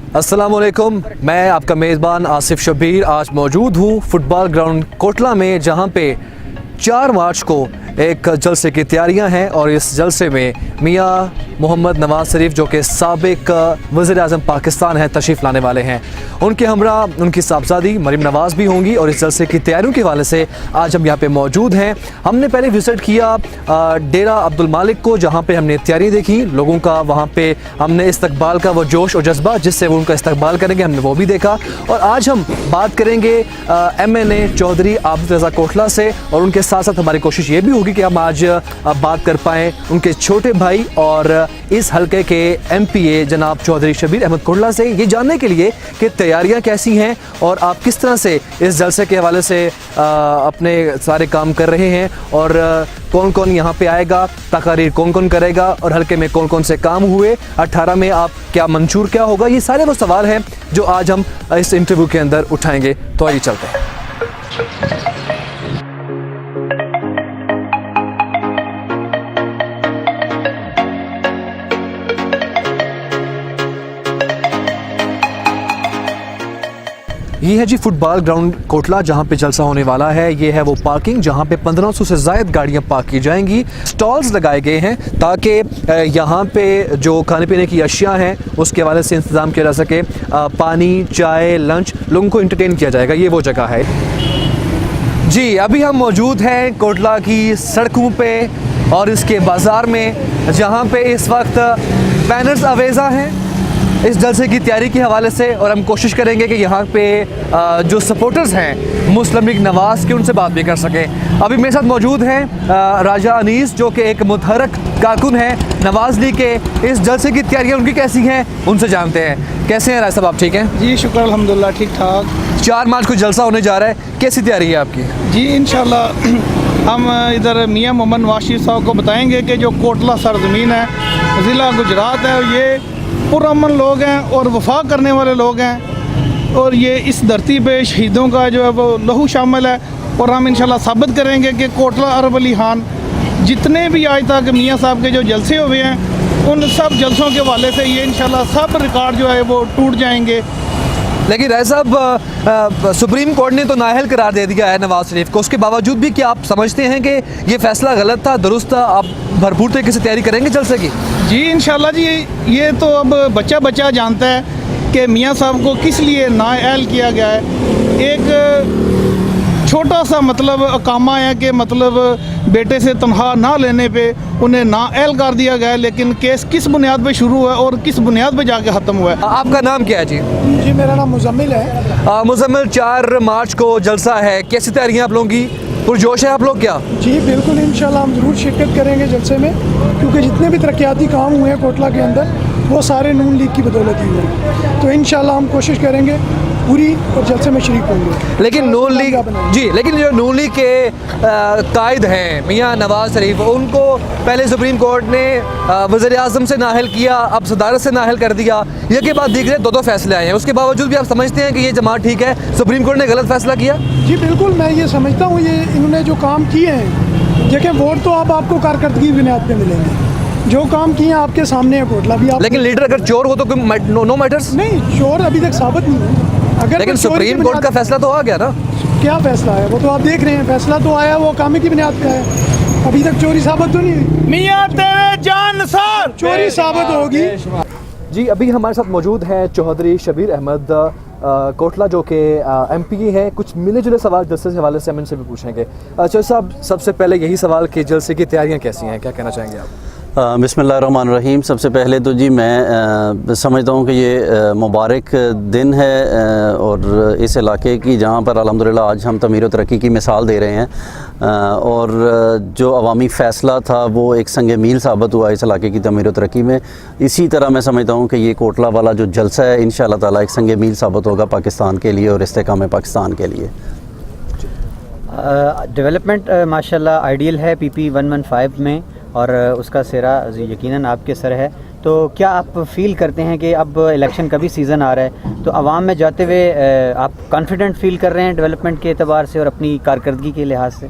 अस्सलामुअलैकुम, मैं आपका मेज़बान आसिफ शबीर आज मौजूद हूँ फुटबॉल ग्राउंड कोटला में, जहाँ पे 4 मार्च को एक जलसे की तैयारियां हैं और इस जलसे में मियाँ मोहम्मद नवाज शरीफ जो कि साबिक वज़ीर-ए-आज़म पाकिस्तान हैं तशरीफ़ लाने वाले हैं। उनके हमरा उनकी साहबजादी मरीम नवाज़ भी होंगी और इस जलसे की तैयारियों के हवाले से आज हम यहाँ पे मौजूद हैं। हमने पहले विज़िट किया डेरा अब्दुल मालिक को, जहाँ पे हमने तैयारी देखी लोगों का, वहाँ पे हमने इस्तकबाल का वो जोश और जज्बा जिससे वो उनका इस्तकबाल करेंगे हमने वो भी देखा। और आज हम बात करेंगे MNA चौधरी आबिद रज़ा कोटला से और उनके साथ साथ हमारी कोशिश ये भी होगी कि हम आज बात कर पाएँ उनके छोटे भाई और इस हलके के MPA जनाब चौधरी शबीर अहमद कोटला से, ये जानने के लिए कि तैयारियां कैसी हैं और आप किस तरह से इस जलसे के हवाले से अपने सारे काम कर रहे हैं और कौन कौन यहाँ पे आएगा, तकारीर कौन कौन करेगा और हलके में कौन कौन से काम हुए, 18 में आप क्या मंशूर क्या होगा, ये सारे वो सवाल हैं जो आज हम इस इंटरव्यू के अंदर उठाएंगे। तो आइए चलते हैं। ये है जी फुटबॉल ग्राउंड कोटला जहाँ पे जलसा होने वाला है। ये है वो पार्किंग जहाँ पे 1500 से ज़ायद गाड़ियाँ पार्क की जाएंगी। स्टॉल्स लगाए गए हैं ताकि यहाँ पे जो खाने पीने की अशिया हैं उसके हवाले से इंतज़ाम किया जा सके। पानी, चाय, लंच, लोगों को इंटरटेन किया जाएगा। ये वो जगह है जी। अभी हम मौजूद हैं कोटला की सड़कों पे और इसके बाज़ार में, जहाँ पे इस वक्त बैनर्स अवेज़ा हैं इस जलसे की तैयारी के हवाले से, और हम कोशिश करेंगे कि यहाँ पे जो सपोर्टर्स हैं मुस्लिम लीग नवाज़ के उनसे बात भी कर सकें। अभी मेरे साथ मौजूद हैं राजा अनीस जो कि एक मुतहरक कारकुन हैं नवाज़ लीग के। इस जलसे की तैयारियाँ उनकी कैसी हैं उनसे जानते हैं। कैसे हैं राजा साहब, आप ठीक हैं? जी शुक्र अल्हम्दुलिल्लाह, ठीक ठाक। 4 मार्च को जलसा होने जा रहा है, कैसी तैयारी है आपकी? जी इंशाल्लाह हम इधर मियाँ मोहम्मद नवाज शरीफ साहब को बताएंगे कि जो कोटला सरजमीन है, ज़िला गुजरात है, ये पुरअमन लोग हैं और वफा करने वाले लोग हैं और ये इस धरती पे शहीदों का जो है वो लहू शामिल है। और हम इंशाल्लाह साबित करेंगे कि कोटला अरब अली खान जितने भी आज तक मियाँ साहब के जो जलसे हुए हैं उन सब जलसों के हवाले से ये इंशाल्लाह सब रिकॉर्ड जो है वो टूट जाएंगे। लेकिन राय साहब, सुप्रीम कोर्ट ने तो नाअहल करार दे दिया है नवाज शरीफ को, उसके बावजूद भी क्या आप समझते हैं कि ये फैसला गलत था, दुरुस्त था? आप भरपूर तरीके से तैयारी करेंगे जलसे की? जी इंशाल्लाह जी, ये तो अब बच्चा बच्चा जानता है कि मियाँ साहब को किस लिए नाअहल किया गया है। एक छोटा सा मतलब अकामा है कि मतलब बेटे से तनख्वाह ना लेने पे उन्हें नाअहल कर दिया गया है, लेकिन केस किस बुनियाद पे शुरू हुआ है और किस बुनियाद पे जाके ख़त्म हुआ है। आपका नाम क्या है जी? जी मेरा नाम मुजम्मिल है। मुजम्मिल, 4 मार्च को जलसा है, कैसी तैयारियाँ आप लोगों की? पुरजोश है आप लोग क्या? जी बिल्कुल, इंशाल्लाह हम ज़रूर शिरकत करेंगे जलसे में, क्योंकि जितने भी तरक्याती काम हुए हैं कोटला के अंदर वो सारे नून लीग की बदौलत ही हुए। तो इंशाल्लाह हम कोशिश करेंगे पूरी और जलसे में शरीक होंगे। लेकिन नून लीग जी, लेकिन जो नून लीग के कायद हैं मियाँ नवाज शरीफ, उनको पहले सुप्रीम कोर्ट ने वज़ीर-ए-आज़म से नाअहल किया, अब सदारत से नाअहल कर दिया। ये के बाद दिख रहे 2 फैसले आए हैं, उसके बावजूद भी आप समझते हैं कि ये जमात ठीक है, सुप्रीम कोर्ट ने गलत फैसला किया? जी बिल्कुल, मैं ये समझता हूँ ये इन्होंने जो काम किए हैं, देखिए वोट तो अब आपको कारकर्दगी की बुनियाद पर मिलेंगे। जो काम किए हैं आपके सामने है कोटला भी। आप लेकिन लीडर अगर चोर हो तो नो मैटर्स? नहीं, चोर अभी तक साबित नहीं है। अगर लेकिन सुप्रीम कोर्ट का फैसला तो आ गया ना। क्या फैसला है वो तो आप देख रहे हैं, फैसला तो आया वो कामे की बुनियाद पे है, अभी तक चोरी साबित तो नहीं हुई। मियाँ तेरे जानसार चोरी साबित होगी। जी अभी हमारे साथ मौजूद हैं चौधरी शबीर अहमद कोटला जो कि MPA हैं। कुछ मिले जुले सवाल जलसे के हवाले से हम इनसे भी पूछेंगे। चौधरी साहब, सबसे पहले यही सवाल कि जलसे की तैयारियां कैसी हैं, क्या कहना चाहेंगे आप? बिस्मिल्लाहिर्रहमानिर्रहीम। सबसे पहले तो जी मैं समझता हूँ कि ये मुबारक दिन है और इस इलाके की जहाँ पर अल्हम्दुलिल्लाह आज हम तमीर व तरक्की की मिसाल दे रहे हैं और जो अवामी फ़ैसला था वो एक संग मील साबित हुआ इस इलाके की तमीर व तरक्की में। इसी तरह मैं समझता हूँ कि ये कोटला वाला जो जलसा है इंशाअल्लाह ताला एक संग मील साबित होगा पाकिस्तान के लिए और इस्तेकाम पाकिस्तान के लिए। डेवलपमेंट माशाल्लाह आइडियल है PP 115 में और उसका सिरा यकीनन आपके सर है। तो क्या आप फील करते हैं कि अब इलेक्शन का भी सीज़न आ रहा है तो आवाम में जाते हुए आप कॉन्फिडेंट फील कर रहे हैं डेवलपमेंट के एतबार से और अपनी कारकर्दगी के लिहाज से?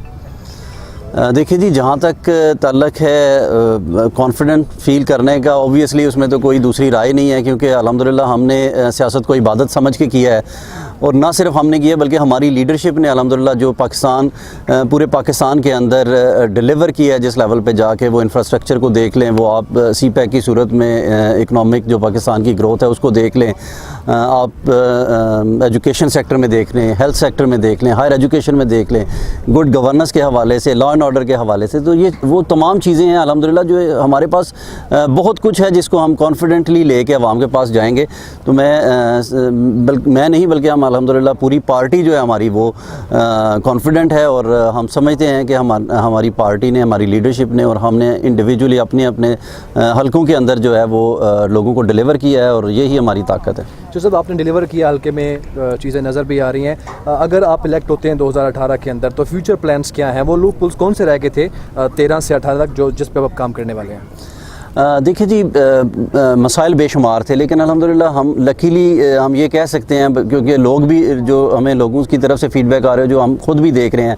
देखिए जी, जहाँ तक ताल्लुक है कॉन्फिडेंट फील करने का, ऑब्वियसली उसमें तो कोई दूसरी राय नहीं है, क्योंकि अल्हम्दुलिल्लाह हमने सियासत को इबादत समझ के किया है। और ना सिर्फ हमने किया बल्कि हमारी लीडरशिप ने अल्हम्दुलिल्लाह जो पाकिस्तान पूरे पाकिस्तान के अंदर डिलीवर किया है जिस लेवल पे जाके, वो इंफ्रास्ट्रक्चर को देख लें, वो आप सी पैक की सूरत में इकनॉमिक जो पाकिस्तान की ग्रोथ है उसको देख लें, आप एजुकेशन सेक्टर में देख लें, हेल्थ सेक्टर में देख लें, हायर एजुकेशन में देख लें, गुड गवर्नेंस के हवाले से, लॉ एंड ऑर्डर के हवाले से, तो ये वो तमाम चीज़ें हैं अल्हम्दुलिल्लाह जो हमारे पास बहुत कुछ है जिसको हम कॉन्फिडेंटली लेके अवाम के पास जाएंगे। तो मैं नहीं बल्कि हम अल्हम्दुलिल्लाह पूरी पार्टी जो है हमारी वो कॉन्फिडेंट है, और हम समझते हैं कि हमारी पार्टी ने, हमारी लीडरशिप ने और हमने इंडिविजुअली अपने अपने हलकों के अंदर जो है वो लोगों को डिलीवर किया है, और यही हमारी ताकत है। जो सब आपने डिलीवर किया हल्के में चीज़ें नज़र भी आ रही हैं। अगर आप इलेक्ट होते हैं 2018 के अंदर तो फ्यूचर प्लान्स क्या हैं? वो लूप पुल्स कौन से रह गए थे 13 से 18 तक जिस पे आप काम करने वाले हैं? देखिए जी, मसाइल बेशुमार थे, लेकिन अल्हम्दुलिल्लाह हम लकीली हम ये कह सकते हैं, क्योंकि लोग भी जो हमें लोगों की तरफ से फीडबैक आ रहे हैं, जो हम खुद भी देख रहे हैं,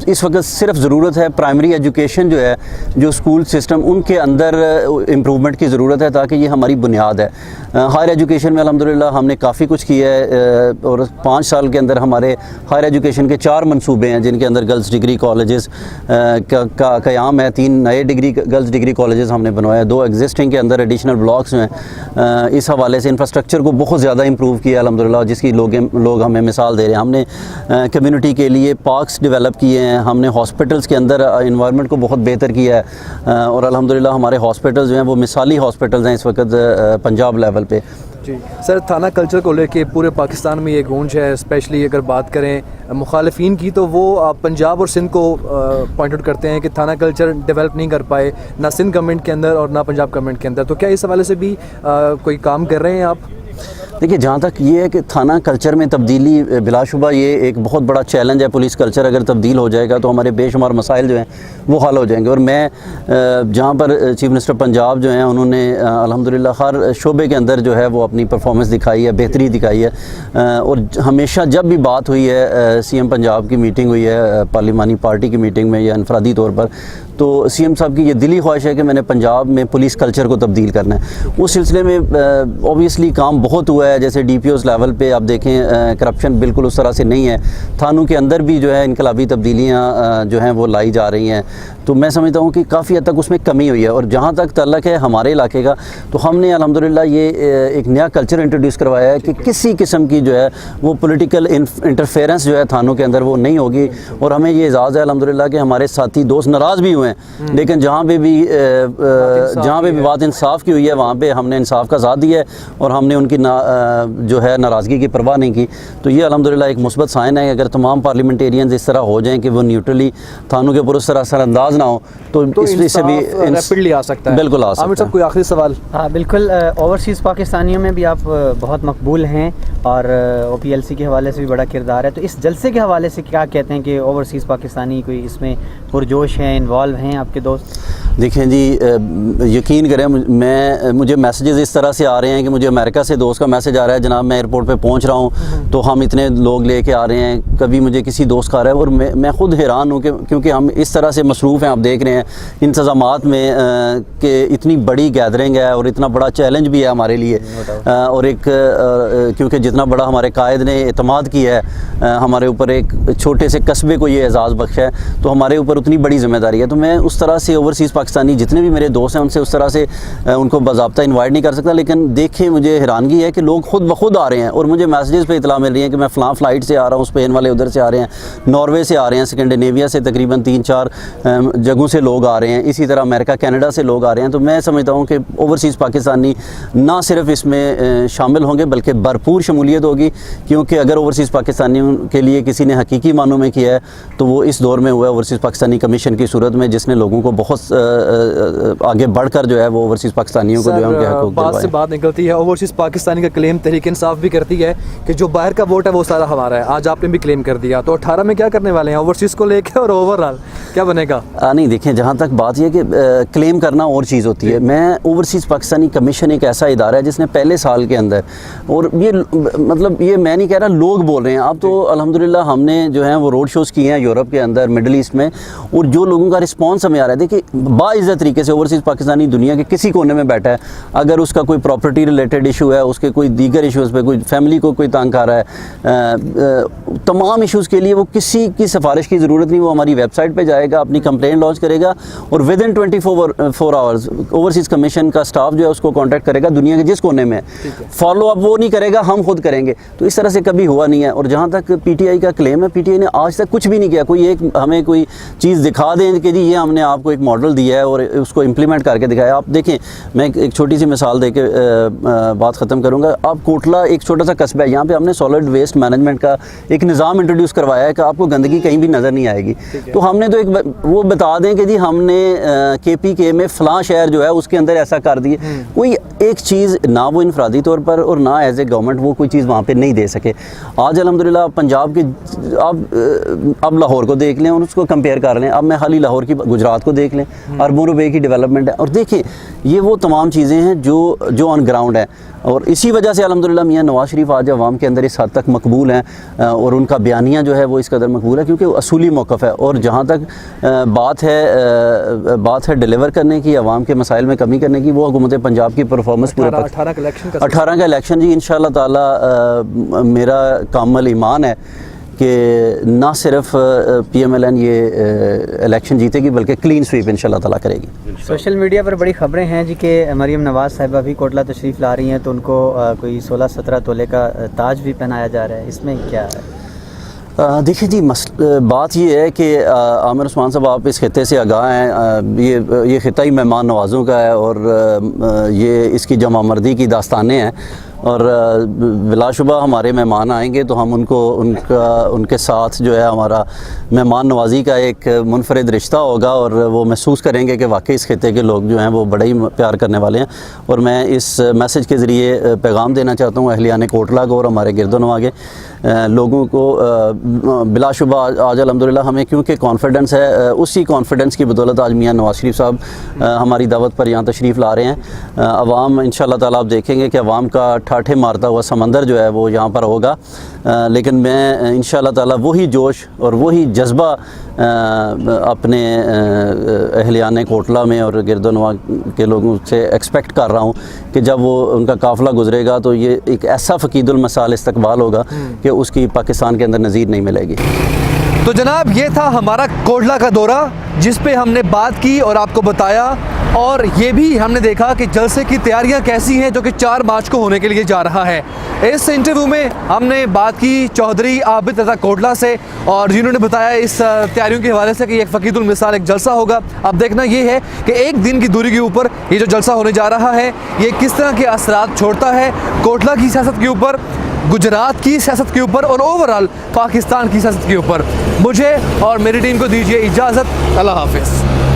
इस वक्त सिर्फ ज़रूरत है प्राइमरी एजुकेशन जो है, जो स्कूल सिस्टम उनके अंदर इम्प्रूवमेंट की ज़रूरत है, ताकि ये हमारी बुनियाद है। हायर एजुकेशन में अल्हम्दुलिल्लाह हमने काफ़ी कुछ किया है, और 5 साल के अंदर हमारे हायर एजुकेशन के 4 मंसूबे हैं, जिनके अंदर गर्ल्स डिग्री कॉलेजेस का क़याम है, 3 नए गर्ल्स डिग्री कॉलेजेस हमने बनवाए, 2 एग्जिस्टिंग के अंदर एडिशनल ब्लॉक्स हैं। इस हवाले से इंफ्रास्ट्रक्चर को बहुत ज़्यादा इम्प्रूव किया अल्हम्दुलिल्लाह, जिसकी लोग हमें मिसाल दे रहे हैं। हमने कम्युनिटी के लिए पार्क्स डेवलप किए हैं, हमने हॉस्पिटल्स के अंदर इन्वायरमेंट को बहुत बेहतर किया है, और अल्हम्दुलिल्लाह हमारे हॉस्पिटल्स जो हैं वो मिसाली हॉस्पिटल्स हैं इस वक्त पंजाब लेवल पे। जी सर, थाना कल्चर को लेके पूरे पाकिस्तान में ये गूंज है, स्पेशली अगर बात करें मुखालिफिन की, तो वो पंजाब और सिंध को पॉइंट आउट करते हैं कि थाना कल्चर डेवलप नहीं कर पाए, ना सिंध गवर्नमेंट के अंदर और ना पंजाब गवर्नमेंट के अंदर। तो क्या इस हवाले से भी कोई काम कर रहे हैं आप? देखिए, जहाँ तक ये है कि थाना कल्चर में तब्दीली बिलाशुबा ये एक बहुत बड़ा चैलेंज है। पुलिस कल्चर अगर तब्दील हो जाएगा तो हमारे बेशुमार मसाइल जो हैं वो हल हो जाएंगे। और मैं जहाँ पर चीफ मिनिस्टर पंजाब जो हैं उन्होंने अल्हम्दुलिल्लाह हर शोबे के अंदर जो है वो अपनी परफॉर्मेंस दिखाई है, बेहतरी दिखाई है, और हमेशा जब भी बात हुई है, CM पंजाब की मीटिंग हुई है पार्लिमानी पार्टी की मीटिंग में या इनफरादी तौर पर, तो CM साहब की ये दिली ख्वाहिश है कि मैंने पंजाब में पुलिस कल्चर को तब्दील करना है। उस सिलसिले में ऑब्वियसली काम बहुत हुआ है, जैसे DPOs लेवल पे आप देखें करप्शन बिल्कुल उस तरह से नहीं है, थानों के अंदर भी जो है इनकलाबी तब्दीलियाँ जो हैं वो लाई जा रही हैं। तो मैं समझता हूँ कि काफ़ी हद तक उसमें कमी हुई है। और जहाँ तक ताल्लुक़ है हमारे इलाके का, तो हमने अल्हम्दुलिल्लाह ये एक नया कल्चर इंट्रोड्यूस करवाया है कि किसी किस्म की जो है वो पॉलिटिकल इंटरफेरेंस जो है थानों के अंदर वो नहीं होगी। और हमें ये एजाज़ है अल्हम्दुलिल्लाह कि हमारे साथी दोस्त नाराज़ भी हुए हैं, लेकिन जहाँ पे भी बात इंसाफ की हुई है वहाँ पे हमने इंसाफ का साथ दिया है, और हमने उनकी जो है नाराज़गी की परवाह नहीं की। तो ये अल्हम्दुलिल्लाह एक मुस्बत साइन है। अगर तमाम पार्लियामेंटेरियंस इस तरह हो जाएं कि वो न्यूट्रली थानों के ऊपर उस तरह असरअंदाज ना हो, तो इससे भी रैपिडली आ सकता है। बिल्कुल आ सकता है। आमिर साहब, कोई आखिरी सवाल? हाँ बिल्कुल, ओवरसीज़ पाकिस्तानियों में भी आप बहुत मकबूल हैं, और OPLC के हवाले से भी बड़ा किरदार है। तो इस जलसे के हवाले से क्या कहते हैं कि ओवरसीज़ पाकिस्तानी कोई इसमें पुरजोश हैं, इन्वॉल्व हैं आपके दोस्त? देखें जी, यकीन करें, मुझे मैसेजेस इस तरह से आ रहे हैं कि मुझे अमेरिका से दोस्त का मैसेज आ रहा है, जनाब मैं एयरपोर्ट पे पहुंच रहा हूं तो हम इतने लोग लेके आ रहे हैं। कभी मुझे किसी दोस्त का आ रहा है, और मैं खुद हैरान हूं क्योंकि हम इस तरह से मसरूफ़ हैं। आप देख रहे हैं इंतज़ामात में कि इतनी बड़ी गैदरिंग है और इतना बड़ा चैलेंज भी है हमारे लिए, और एक क्योंकि जितना बड़ा हमारे कायद ने एतमाद किया है हमारे ऊपर, एक छोटे से कस्बे को ये एजाज़ बख्शा है, तो हमारे ऊपर उतनी बड़ी ज़िम्मेदारी है। तो मैं उस तरह से ओवरसीज़ पाकिस्तानी जितने भी मेरे दोस्त हैं उनसे उस तरह से उनको बाज़ाब्ता इन्वाइट नहीं कर सकता। लेकिन देखें, मुझे हैरानगी है कि लोग खुद ब खुद आ रहे हैं, और मुझे मैसेजेस पे इतला मिल रही है कि मैं फ़लाँ फ़्लाइट से आ रहा हूँ, स्पेन वाले उधर से आ रहे हैं, नॉर्वे से आ रहे हैं, स्कैंडिनेविया से तकरीबन 3-4 जगहों से लोग आ रहे हैं, इसी तरह अमेरिका कनाडा से लोग आ रहे हैं। तो मैं समझता हूँ कि ओवरसीज़ पाकिस्तानी ना सिर्फ इसमें शामिल होंगे बल्कि भरपूर शमूलियत होगी, क्योंकि अगर ओवरसीज़ पाकिस्तानियों के लिए किसी ने हकीकी मानों में किया है तो वो इस दौर में हुआ है ओवरसीज़ पाकिस्तानी कमीशन की सूरत में, जिसने लोगों को बहुत आगे बढ़कर जो है वो ओवरसीज़ पाकिस्तानियों को जो है उनके हकूक़ बात से बात निकलती है। ओवरसीज़ पाकिस्तानी का क्लेम तहरीक इंसाफ भी करती है कि जो बाहर का वोट है वो सारा हमारा है। आज आपने भी क्लेम कर दिया, तो 18 में क्या करने वाले हैं ओवरसीज़ को लेकर, और ओवरऑल क्या बनेगा? नहीं, देखें, जहाँ तक बात यह कि क्लेम करना और चीज़ होती है। मैं ओवरसीज़ पाकिस्तानी कमीशन एक ऐसा इदारा है जिसने पहले साल के अंदर, और ये मतलब ये मैं नहीं कह रहा, लोग बोल रहे हैं। अब तो अल्हम्दुलिल्लाह हमने जो है वो रोड शोज़ किए हैं यूरोप के अंदर, मिडल ईस्ट में, और जो लोगों का रिस्पांस हमें आ रहा है, देखिए बाइज़्ज़त तरीके से ओवरसीज़ पाकिस्तानी दुनिया के किसी कोने में बैठा है, अगर उसका कोई प्रॉपर्टी रिलेटेड इशू है, उसके कोई दीगर इशूज़ पे, कोई फैमिली को कोई तंग कर रहा है, तमाम इशूज़ के लिए वो किसी की सिफारिश की ज़रूरत नहीं, वो हमारी वेबसाइट पे जाएगा, अपनी कंप्लेंट लॉन्च करेगा और with in 24 hours overseas commission का स्टाफ जो है उसको कॉन्टैक्ट करेगा दुनिया के जिस कोने में। फॉलो अप वो नहीं करेगा, हम खुद करेंगे। तो इस तरह से कभी हुआ नहीं है। और जहाँ तक पीटीआई का क्लेम है, पीटीआई ने आज तक कुछ भी नहीं किया। कोई एक हमें कोई चीज़ दिखा दें कि जी ये हमने आपको एक मॉडल दिया है और उसको इम्प्लीमेंट करके दिखाया। आप देखें, मैं एक छोटी सी मिसाल दे के बात ख़त्म करूँगा। आप कोटला एक छोटा सा कस्बा है, यहाँ पे हमने सॉलिड वेस्ट मैनेजमेंट का एक निज़ाम इंट्रोड्यूस करवाया है कि आपको गंदगी कहीं भी नज़र नहीं आएगी। तो हमने तो एक वो बता दें कि जी हमने KPK में फ़लाँ शहर जो है उसके अंदर ऐसा कर दिए। कोई एक चीज़ ना वो इनफरादी तौर पर और ना एज ए गवर्नमेंट वो कोई चीज़ वहाँ पे नहीं दे सके। आज अल्हम्दुलिल्लाह पंजाब के अब लाहौर को देख लें और उसको कंपेयर कर लें। अब मैं हाल ही लाहौर की गुजरात को देख लें, अरबों रुपए की डेवलपमेंट है। और देखें ये वो तमाम चीज़ें हैं जो ऑन ग्राउंड है। और इसी वजह से अल्हम्दुलिल्लाह मियां नवाज़ शरीफ आज अवाम के अंदर इस हद तक मकबूल हैं और उनका बयानिया जो है वो इस कदर मकबूल है क्योंकि वो असूली मौक़िफ़ है। और जहाँ तक बात है डिलीवर करने की, अवाम के मसाइल में कमी करने की, वो हुकूमत पंजाब की परफॉर्मेंस पूरे 18 का इलेक्शन जी इंशाअल्लाह ताला मेरा कामल ईमान है कि ना सिर्फ PMLN ये इलेक्शन जीतेगी बल्कि क्लीन स्वीप इंशाल्लाह ताला करेगी। सोशल मीडिया पर बड़ी खबरें हैं जी कि मरीम नवाज़ साहिबा भी कोटला तशरीफ़ ला रही हैं, तो उनको कोई 16-17 तोले का ताज भी पहनाया जा रहा है, इसमें क्या है? देखिए जी, बात ये है कि आमिर उस्मान साहब आप इस खिते से आगाह हैं। ये खिता ही मेहमान नवाज़ों का है और ये इसकी जमामर्दी की दास्तानें हैं। और बिलाशुबा हमारे मेहमान आएंगे तो हम उनके साथ जो है हमारा मेहमान नवाजी का एक मुनफरिद रिश्ता होगा और वो महसूस करेंगे कि वाकई इस खिते के लोग जो हैं वो बड़ा ही प्यार करने वाले हैं। और मैं इस मैसेज के ज़रिए पैगाम देना चाहता हूँ अहलियान कोटला को और हमारे गिरदोनवा के लोगों को। बिलाशुबा आज अल्हम्दुलिल्लाह हमें क्योंकि कॉन्फिडेंस है, उसी कॉन्फिडेंस की बदौलत आज मियां नवाज़ शरीफ साहब हमारी दावत पर यहाँ तशरीफ़ ला रहे हैं। अवाम इंशाअल्लाह ताला आप देखेंगे कि अवाम का ठाठे मारता हुआ समंदर जो है वो यहाँ पर होगा। लेकिन मैं इंशाअल्लाह ताला वही जोश और वही जज्बा अपने अहलियान कोटला में और गिरदोनवा के लोगों से एक्सपेक्ट कर रहा हूँ कि जब वो उनका काफ़िला गुजरेगा तो ये एक ऐसा फ़कीदुल मसाल इस्तकबाल होगा कि उसकी पाकिस्तान के अंदर नज़ीर नहीं मिलेगी। तो जनाब ये था हमारा कोटला का दौरा जिस पे हमने बात की और आपको बताया, और ये भी हमने देखा कि जलसे की तैयारियां कैसी हैं जो कि 4 मार्च को होने के लिए जा रहा है। इस इंटरव्यू में हमने बात की चौधरी आबिद रज़ा कोटला से और जिन्होंने बताया इस तैयारियों के हवाले से कि एक फ़कीदुल मिसाल एक जलसा होगा। अब देखना ये है कि एक दिन की दूरी के ऊपर ये जो जलसा होने जा रहा है ये किस तरह के असरात छोड़ता है कोटला की सियासत के ऊपर, गुजरात की सियासत के ऊपर और ओवरऑल पाकिस्तान की सियासत के ऊपर। मुझे और मेरी टीम को दीजिए इजाज़त। अल्लाह हाफ़िज़।